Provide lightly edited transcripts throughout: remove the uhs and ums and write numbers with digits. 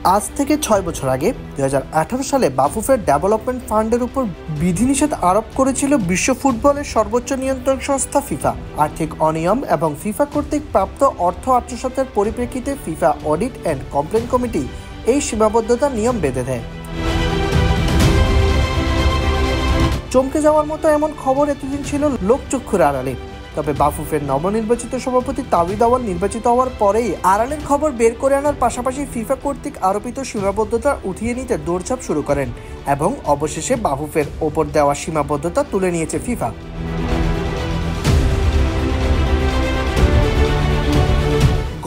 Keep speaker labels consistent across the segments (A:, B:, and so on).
A: আজ থেকে 6 বছর আগে 2018 সালে বাফুফের ডেভেলপমেন্ট ফান্ডের উপর বিধিনিষেধ আরোপ করেছিল বিশ্ব ফুটবলের সর্বোচ্চ নিয়ন্ত্রণ সংস্থা ফিফা। আর্থিক অনিয়ম এবং ফিফা কর্তৃক প্রাপ্ত অর্থ আত্মসাতের পরিপ্রেক্ষিতে FIFA audit and complain committee এই সীমাবদ্ধতার নিয়ম বেঁধে দেয়। চমকে যাওয়ার মতো এমন খবর এতদিন ছিল লোকচক্ষুর আড়ালে। তবে বাফুফের নবনির্বাচিত সভাপতি তাবিদ আওয়াল নির্বাচিত হওয়ার পরেই আড়ালের খবর বের করে আনার পাশাপাশি ফিফা কর্তৃক আরোপিত সীমাবদ্ধতা উঠিয়ে নিতে দৌড়ঝাঁপ শুরু করেন এবং অবশেষে বাফুফের ওপর দেওয়া সীমাবদ্ধতা তুলে নিয়েছে ফিফা।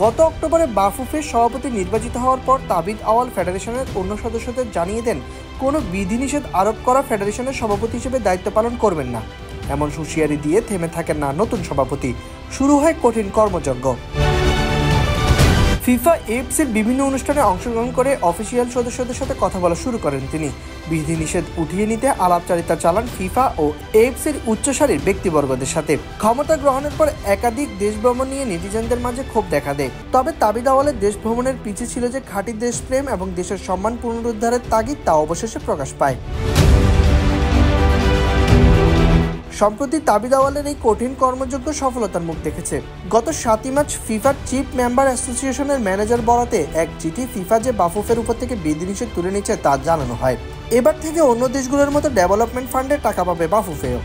A: গত অক্টোবরে বাফুফের সভাপতি নির্বাচিত হওয়ার পর তাবিদ আওয়াল ফেডারেশনের অন্য সদস্যদের জানিয়ে দেন কোনো বিধিনিষেধ আরোপ করা ফেডারেশনের সভাপতি হিসেবে দায়িত্ব পালন করবেন না। এমন হুঁশিয়ারি দিয়ে থেমে থাকেন না নতুন সভাপতি, শুরু হয় কঠিন কর্মযজ্ঞ। ফিফা এফসির বিভিন্ন অনুষ্ঠানে অংশগ্রহণ করে অফিসিয়াল সদস্যদের সাথে কথা বলা শুরু করেন তিনি। বিধিনিষেধ উঠিয়ে নিতে আলাপচারিতা চালান ফিফা ও এফসির উচ্চসারির ব্যক্তিবর্গদের সাথে। ক্ষমতা গ্রহণের পর একাধিক দেশ ভ্রমণ নিয়ে নেটিজেনদের মাঝে ক্ষোভ দেখা দেয়। তবে তাবিদ আওয়ালের দেশ ভ্রমণের পিছে ছিল যে খাঁটি দেশপ্রেম এবং দেশের সম্মান পুনরুদ্ধারের তাগিদ, তা অবশেষে প্রকাশ পায়। সম্প্রতি তাবিদ আওয়ালের এই কঠিন কর্মযজ্ঞ সফলতার মুখ দেখেছে। গত 7 মার্চ ফিফার চিফ মেম্বার অ্যাসোসিয়েশনের ম্যানেজার বরাতে এক চিঠি ফিফা যে বাফুফের উপর থেকে বিধিনিষেধ তুলে নিচ্ছে তা জানানো হয়। এবার থেকে অন্য দেশগুলোর মতো ডেভেলপমেন্ট ফান্ডে টাকা পাবে বাফুফেও।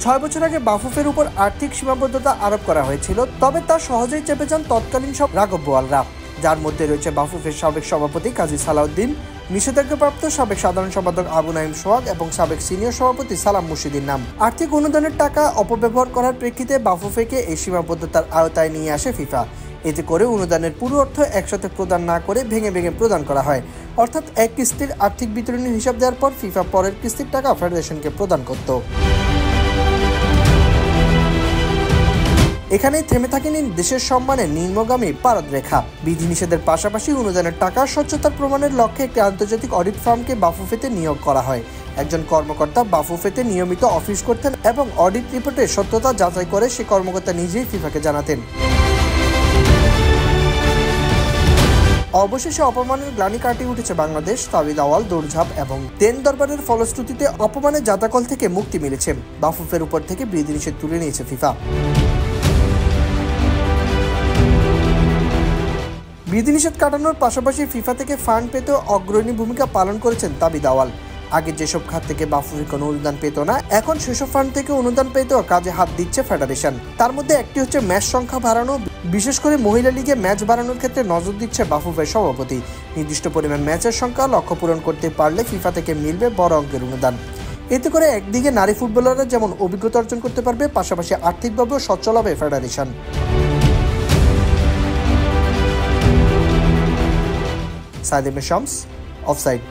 A: 6 বছর আগে বাফুফের উপর আর্থিক সীমাবদ্ধতা আরোপ করা হয়েছিল, তবে তা সহজেই চেপে যান তৎকালীন সব রাঘব বোয়ালরা, যার মধ্যে রয়েছে বাফুফের সাবেক সভাপতি কাজী সালাউদ্দিন, নিষেধাজ্ঞাপ্রাপ্ত সাবেক সাধারণ সম্পাদক আবু নাইম সোহাগ এবং সাবেক সিনিয়র সভাপতি সালাম মুর্শিদির নাম। আর্থিক অনুদানের টাকা অপব্যবহার করার প্রেক্ষিতে বাফুফেকে এই সীমাবদ্ধতার আওতায় নিয়ে আসে ফিফা। এতে করে অনুদানের পুরো অর্থ একসাথে প্রদান না করে ভেঙে ভেঙে প্রদান করা হয়, অর্থাৎ এক কিস্তির আর্থিক বিতরণের হিসাব দেওয়ার পর ফিফা পরের কিস্তির টাকা ফেডারেশনকে প্রদান করত। এখানেই থেমে থাকেনি দেশের সম্মানের নিম্নগামী পারদরেখা। বিধিনিষেধের পাশাপাশি অনুদানের টাকা স্বচ্ছতার প্রমাণের লক্ষ্যে একটি আন্তর্জাতিক অডিট ফার্মকে বাফুফেতে নিয়োগ করা হয়। একজন কর্মকর্তা বাফুফেতে নিয়মিত অফিস করতেন এবং অডিট রিপোর্টের সত্যতা যাচাই করে সে কর্মকর্তা নিজেই ফিফাকে জানাতেন। অবশেষে অপমানের গ্লানি কাটিয়ে উঠেছে বাংলাদেশ। তাবিদ আওয়াল, দৌড়ঝাঁপ এবং দেন দরবারের ফলশ্রুতিতে অপমানের জাতাকল থেকে মুক্তি মিলেছে। বাফুফের উপর থেকে বিধিনিষেধ তুলে নিয়েছে ফিফা। বিধিনিষেধ কাটানোর পাশাপাশি ফিফা থেকে ফান্ড পেতেও অগ্রণী ভূমিকা পালন করেছেন তাবিদ আওয়াল। আগে যেসব খাত থেকে বাফুফে কোনো অনুদান পেত না, এখন সেসব ফান্ড থেকে অনুদান পেতেও কাজে হাত দিচ্ছে ফেডারেশন। তার মধ্যে একটি হচ্ছে ম্যাচ সংখ্যা বাড়ানো, বিশেষ করে মহিলা লিগে ম্যাচ বাড়ানোর ক্ষেত্রে নজর দিচ্ছে বাফুফের সভাপতি। নির্দিষ্ট পরিমাণ ম্যাচের সংখ্যা লক্ষ্য পূরণ করতে পারলে ফিফা থেকে মিলবে বড় অঙ্কের অনুদান। এতে করে একদিকে নারী ফুটবলাররা যেমন অভিজ্ঞতা অর্জন করতে পারবে, পাশাপাশি আর্থিকভাবেও সচ্ছল হবে ফেডারেশন। সাইদ শামস, অফসাইড।